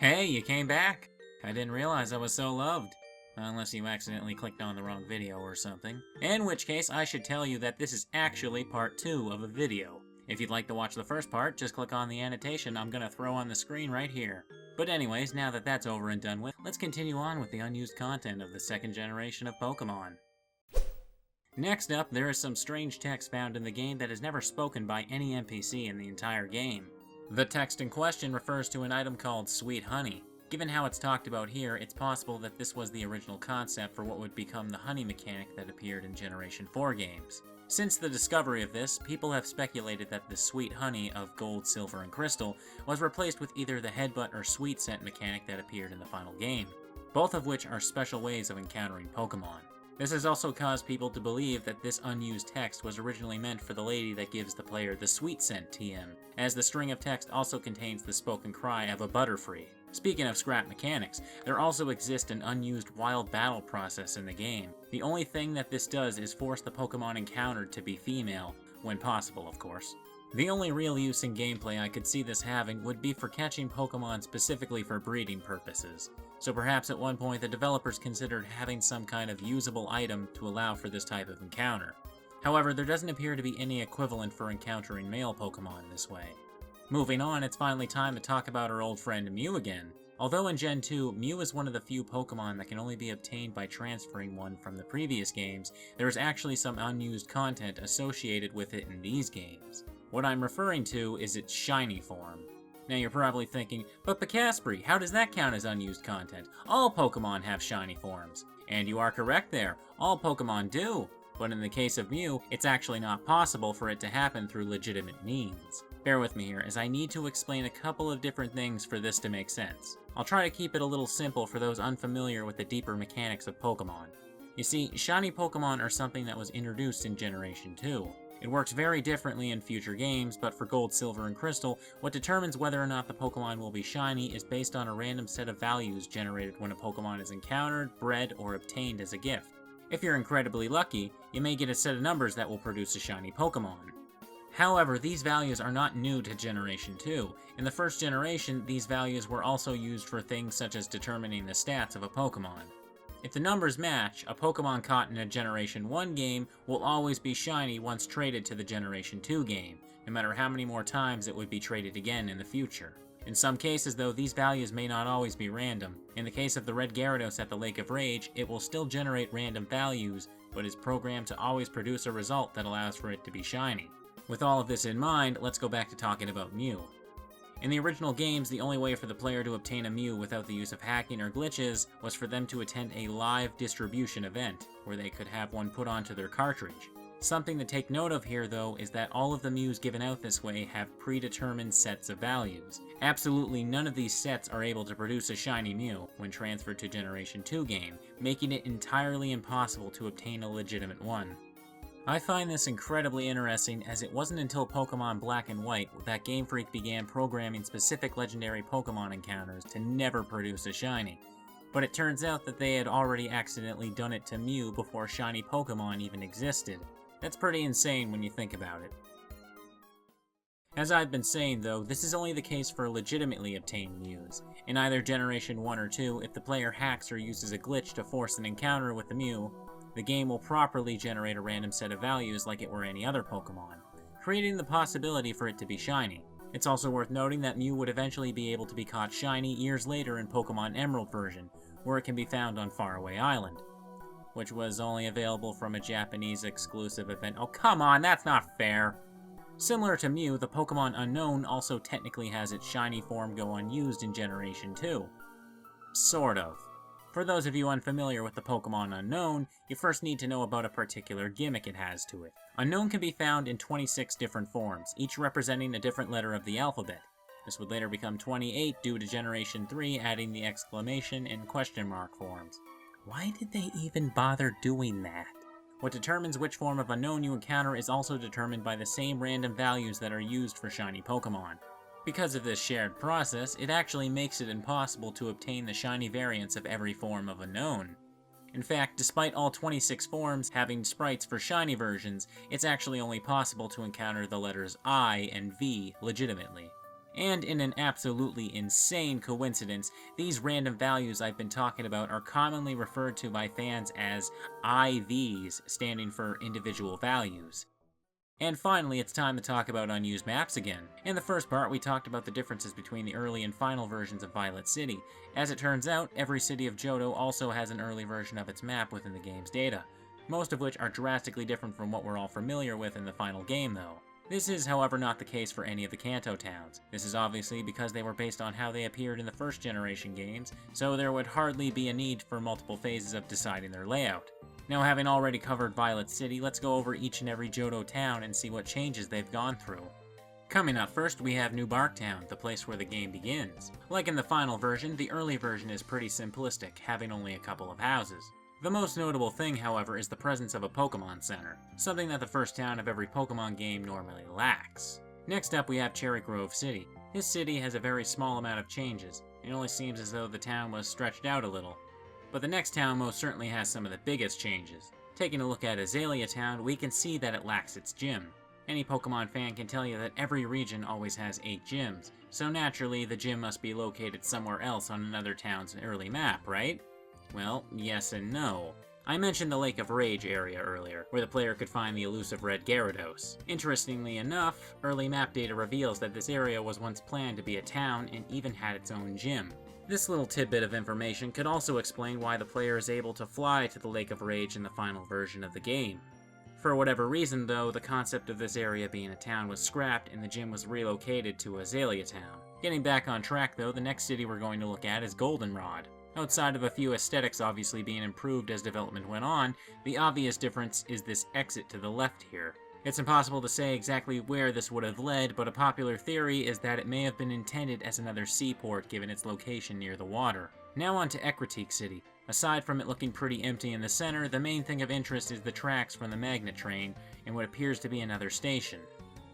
Hey, you came back? I didn't realize I was so loved. Unless you accidentally clicked on the wrong video or something. In which case, I should tell you that this is actually part 2 of a video. If you'd like to watch the first part, just click on the annotation I'm gonna throw on the screen right here. But anyways, now that that's over and done with, let's continue on with the unused content of the second generation of Pokemon. Next up, there is some strange text found in the game that is never spoken by any NPC in the entire game. The text in question refers to an item called Sweet Honey. Given how it's talked about here, it's possible that this was the original concept for what would become the honey mechanic that appeared in Generation 4 games. Since the discovery of this, people have speculated that the Sweet Honey of Gold, Silver, and Crystal was replaced with either the Headbutt or Sweet Scent mechanic that appeared in the final game, both of which are special ways of encountering Pokemon. This has also caused people to believe that this unused text was originally meant for the lady that gives the player the Sweet Scent TM, as the string of text also contains the spoken cry of a Butterfree. Speaking of scrap mechanics, there also exists an unused wild battle process in the game. The only thing that this does is force the Pokemon encountered to be female, when possible of course. The only real use in gameplay I could see this having would be for catching Pokemon specifically for breeding purposes. So perhaps at one point the developers considered having some kind of usable item to allow for this type of encounter. However, there doesn't appear to be any equivalent for encountering male Pokemon this way. Moving on, it's finally time to talk about our old friend Mew again. Although in Gen 2, Mew is one of the few Pokemon that can only be obtained by transferring one from the previous games, there is actually some unused content associated with it in these games. What I'm referring to is its shiny form. Now you're probably thinking, but Picaspree, how does that count as unused content? All Pokemon have shiny forms. And you are correct there, all Pokemon do. But in the case of Mew, it's actually not possible for it to happen through legitimate means. Bear with me here, as I need to explain a couple of different things for this to make sense. I'll try to keep it a little simple for those unfamiliar with the deeper mechanics of Pokemon. You see, shiny Pokemon are something that was introduced in Generation 2. It works very differently in future games, but for Gold, Silver, and Crystal, what determines whether or not the Pokemon will be shiny is based on a random set of values generated when a Pokemon is encountered, bred, or obtained as a gift. If you're incredibly lucky, you may get a set of numbers that will produce a shiny Pokemon. However, these values are not new to Generation 2. In the first generation, these values were also used for things such as determining the stats of a Pokemon. If the numbers match, a Pokemon caught in a Generation 1 game will always be shiny once traded to the Generation 2 game, no matter how many more times it would be traded again in the future. In some cases though, these values may not always be random. In the case of the red Gyarados at the Lake of Rage, it will still generate random values, but is programmed to always produce a result that allows for it to be shiny. With all of this in mind, let's go back to talking about Mew. In the original games, the only way for the player to obtain a Mew without the use of hacking or glitches was for them to attend a live distribution event, where they could have one put onto their cartridge. Something to take note of here though is that all of the Mews given out this way have predetermined sets of values. Absolutely none of these sets are able to produce a shiny Mew when transferred to Generation 2 game, making it entirely impossible to obtain a legitimate one. I find this incredibly interesting, as it wasn't until Pokemon Black and White that Game Freak began programming specific legendary Pokemon encounters to never produce a shiny. But it turns out that they had already accidentally done it to Mew before shiny Pokemon even existed. That's pretty insane when you think about it. As I've been saying though, this is only the case for legitimately obtained Mews. In either Generation 1 or 2, if the player hacks or uses a glitch to force an encounter with the Mew, the game will properly generate a random set of values like it were any other Pokemon, creating the possibility for it to be shiny. It's also worth noting that Mew would eventually be able to be caught shiny years later in Pokemon Emerald version, where it can be found on Faraway Island, which was only available from a Japanese exclusive event. Oh come on, that's not fair! Similar to Mew, the Pokemon Unknown also technically has its shiny form go unused in Generation 2. Sort of. For those of you unfamiliar with the Pokemon Unknown, you first need to know about a particular gimmick it has to it. Unknown can be found in 26 different forms, each representing a different letter of the alphabet. This would later become 28 due to Generation 3 adding the exclamation and question mark forms. Why did they even bother doing that? What determines which form of Unknown you encounter is also determined by the same random values that are used for shiny Pokemon. Because of this shared process, it actually makes it impossible to obtain the shiny variants of every form of Unknown. In fact, despite all 26 forms having sprites for shiny versions, it's actually only possible to encounter the letters I and V legitimately. And in an absolutely insane coincidence, these random values I've been talking about are commonly referred to by fans as IVs, standing for individual values. And finally, it's time to talk about unused maps again. In the first part, we talked about the differences between the early and final versions of Violet City. As it turns out, every city of Johto also has an early version of its map within the game's data, most of which are drastically different from what we're all familiar with in the final game though. This is, however, not the case for any of the Kanto towns. This is obviously because they were based on how they appeared in the first generation games, so there would hardly be a need for multiple phases of deciding their layout. Now, having already covered Violet City, let's go over each and every Johto town and see what changes they've gone through. Coming up first, we have New Bark Town, the place where the game begins. Like in the final version, the early version is pretty simplistic, having only a couple of houses. The most notable thing, however, is the presence of a Pokemon Center, something that the first town of every Pokemon game normally lacks. Next up, we have Cherrygrove City. This city has a very small amount of changes. It only seems as though the town was stretched out a little. But the next town most certainly has some of the biggest changes. Taking a look at Azalea Town, we can see that it lacks its gym. Any Pokemon fan can tell you that every region always has 8 gyms, so naturally the gym must be located somewhere else on another town's early map, right? Well, yes and no. I mentioned the Lake of Rage area earlier, where the player could find the elusive red Gyarados. Interestingly enough, early map data reveals that this area was once planned to be a town and even had its own gym. This little tidbit of information could also explain why the player is able to fly to the Lake of Rage in the final version of the game. For whatever reason though, the concept of this area being a town was scrapped and the gym was relocated to Azalea Town. Getting back on track though, the next city we're going to look at is Goldenrod. Outside of a few aesthetics obviously being improved as development went on, the obvious difference is this exit to the left here. It's impossible to say exactly where this would have led, but a popular theory is that it may have been intended as another seaport given its location near the water. Now on to Ecruteak City. Aside from it looking pretty empty in the center, the main thing of interest is the tracks from the magnet train and what appears to be another station.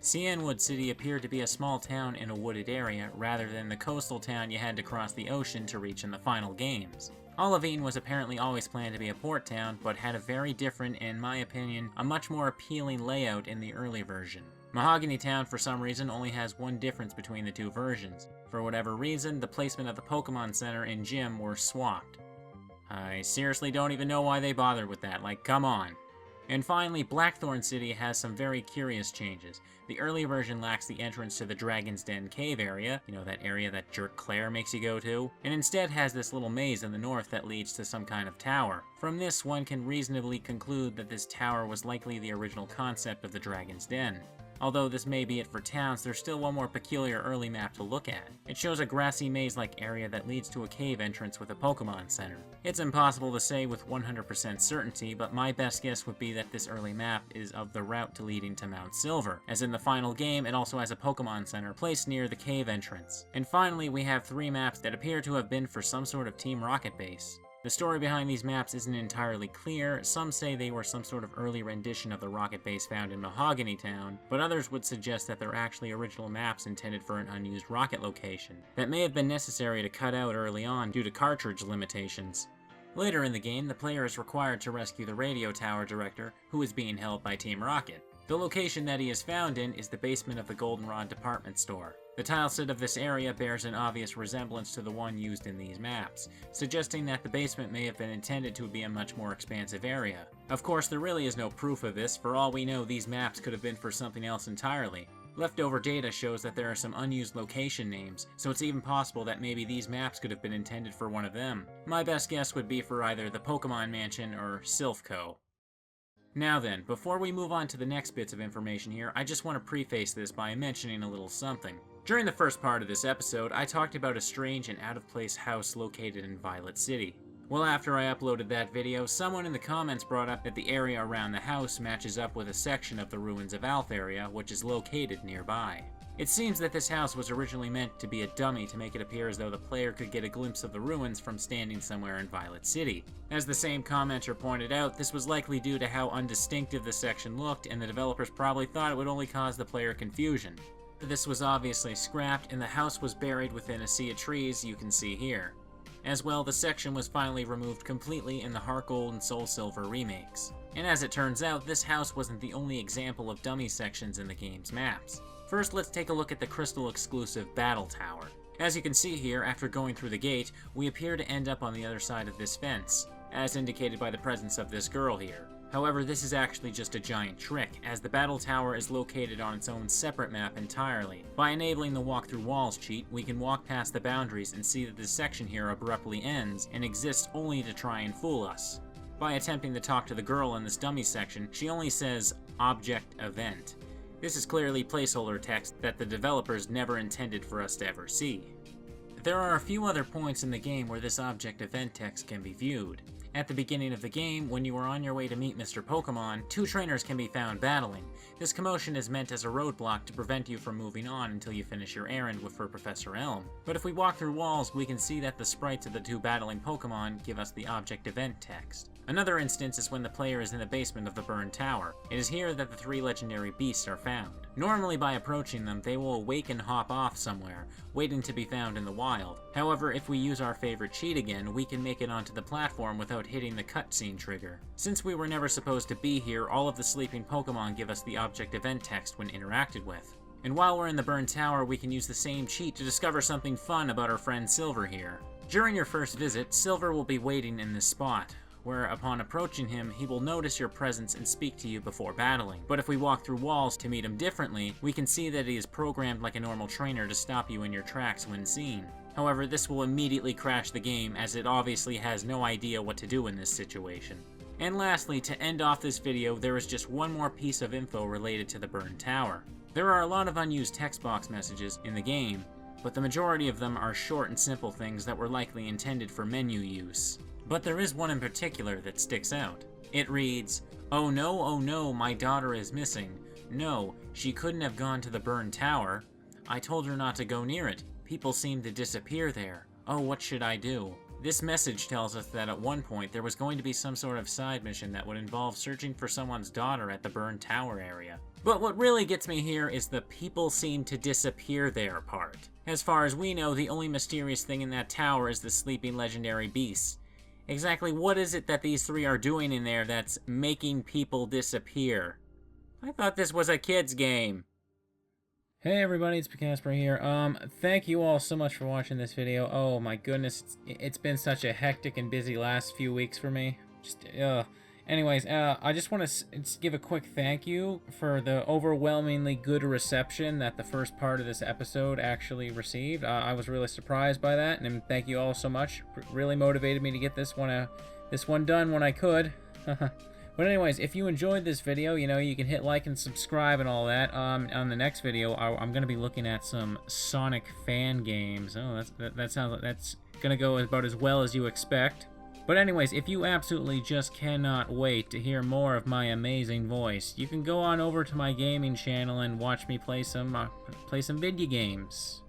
Cianwood City appeared to be a small town in a wooded area rather than the coastal town you had to cross the ocean to reach in the final games. Olivine was apparently always planned to be a port town, but had a very different, and in my opinion, a much more appealing layout in the early version. Mahogany Town, for some reason, only has one difference between the two versions. For whatever reason, the placement of the Pokemon Center and gym were swapped. I seriously don't even know why they bothered with that, like, come on. And finally, Blackthorn City has some very curious changes. The early version lacks the entrance to the Dragon's Den cave area, you know, that area that Jerk Claire makes you go to, and instead has this little maze in the north that leads to some kind of tower. From this, one can reasonably conclude that this tower was likely the original concept of the Dragon's Den. Although this may be it for towns, there's still one more peculiar early map to look at. It shows a grassy maze-like area that leads to a cave entrance with a Pokemon Center. It's impossible to say with 100% certainty, but my best guess would be that this early map is of the route leading to Mount Silver. As in the final game, it also has a Pokemon Center placed near the cave entrance. And finally, we have 3 maps that appear to have been for some sort of Team Rocket base. The story behind these maps isn't entirely clear. Some say they were some sort of early rendition of the rocket base found in Mahogany Town, but others would suggest that they're actually original maps intended for an unused rocket location that may have been necessary to cut out early on due to cartridge limitations. Later in the game, the player is required to rescue the radio tower director, who is being held by Team Rocket. The location that he is found in is the basement of the Goldenrod department store. The tileset of this area bears an obvious resemblance to the one used in these maps, suggesting that the basement may have been intended to be a much more expansive area. Of course, there really is no proof of this. For all we know, these maps could have been for something else entirely. Leftover data shows that there are some unused location names, so it's even possible that maybe these maps could have been intended for one of them. My best guess would be for either the Pokemon Mansion or Silphco. Now then, before we move on to the next bits of information here, I just want to preface this by mentioning a little something. During the first part of this episode, I talked about a strange and out-of-place house located in Violet City. Well, after I uploaded that video, someone in the comments brought up that the area around the house matches up with a section of the Ruins of Altheria, which is located nearby. It seems that this house was originally meant to be a dummy to make it appear as though the player could get a glimpse of the ruins from standing somewhere in Violet City. As the same commenter pointed out, this was likely due to how undistinctive the section looked, and the developers probably thought it would only cause the player confusion. This was obviously scrapped, and the house was buried within a sea of trees you can see here. As well, the section was finally removed completely in the Heart Gold and Soul Silver remakes. And as it turns out, this house wasn't the only example of dummy sections in the game's maps. First, let's take a look at the Crystal-exclusive Battle Tower. As you can see here, after going through the gate, we appear to end up on the other side of this fence, as indicated by the presence of this girl here. However, this is actually just a giant trick, as the Battle Tower is located on its own separate map entirely. By enabling the Walk Through Walls cheat, we can walk past the boundaries and see that this section here abruptly ends and exists only to try and fool us. By attempting to talk to the girl in this dummy section, she only says, "Object Event." This is clearly placeholder text that the developers never intended for us to ever see. There are a few other points in the game where this object event text can be viewed. At the beginning of the game, when you are on your way to meet Mr. Pokemon, two trainers can be found battling. This commotion is meant as a roadblock to prevent you from moving on until you finish your errand for Professor Elm. But if we walk through walls, we can see that the sprites of the two battling Pokemon give us the object event text. Another instance is when the player is in the basement of the burned tower. It is here that the three legendary beasts are found. Normally by approaching them, they will awake and hop off somewhere, waiting to be found in the wild. However, if we use our favorite cheat again, we can make it onto the platform without hitting the cutscene trigger. Since we were never supposed to be here, all of the sleeping Pokemon give us the object event text when interacted with. And while we're in the burned tower, we can use the same cheat to discover something fun about our friend Silver here. During your first visit, Silver will be waiting in this spot, where upon approaching him, he will notice your presence and speak to you before battling. But if we walk through walls to meet him differently, we can see that he is programmed like a normal trainer to stop you in your tracks when seen. However, this will immediately crash the game, as it obviously has no idea what to do in this situation. And lastly, to end off this video, there is just one more piece of info related to the burned tower. There are a lot of unused text box messages in the game, but the majority of them are short and simple things that were likely intended for menu use. But there is one in particular that sticks out. It reads, oh no, my daughter is missing. No, she couldn't have gone to the burned tower. I told her not to go near it. People seem to disappear there. Oh, what should I do?" This message tells us that at one point there was going to be some sort of side mission that would involve searching for someone's daughter at the burned tower area. But what really gets me here is the "people seem to disappear there" part. As far as we know, the only mysterious thing in that tower is the sleeping legendary beasts. Exactly what is it that these three are doing in there that's making people disappear? I thought this was a kid's game. Hey everybody, it's Casper here. Thank you all so much for watching this video. Oh my goodness, it's been such a hectic and busy last few weeks for me. Anyways, I just want to give a quick thank you for the overwhelmingly good reception that the first part of this episode actually received. I was really surprised by that, and thank you all so much. Really motivated me to get this one done when I could. But anyways, if you enjoyed this video, you know, you can hit like and subscribe and all that. On the next video, I'm going to be looking at some Sonic fan games. Oh, that sounds like that's going to go about as well as you expect. But anyways, if you absolutely just cannot wait to hear more of my amazing voice, you can go on over to my gaming channel and watch me play some video games.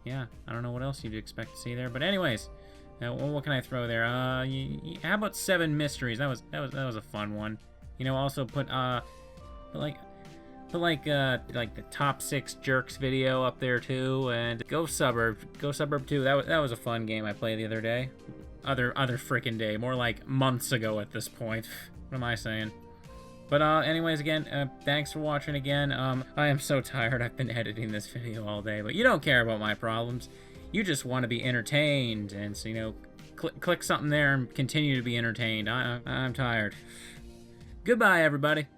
Yeah, I don't know what else you'd expect to see there, but anyways, what can I throw there? How about 7 Mysteries? That was a fun one. You know, also put like the top 6 jerks video up there too, and Go Suburb 2. That was a fun game I played the other day. Other freaking day, more like months ago at this point. What am I saying? But anyways, again, thanks for watching again. I am so tired. I've been editing this video all day, but you don't care about my problems. You just want to be entertained, and so, you know, click something there and continue to be entertained. I'm tired. Goodbye, everybody.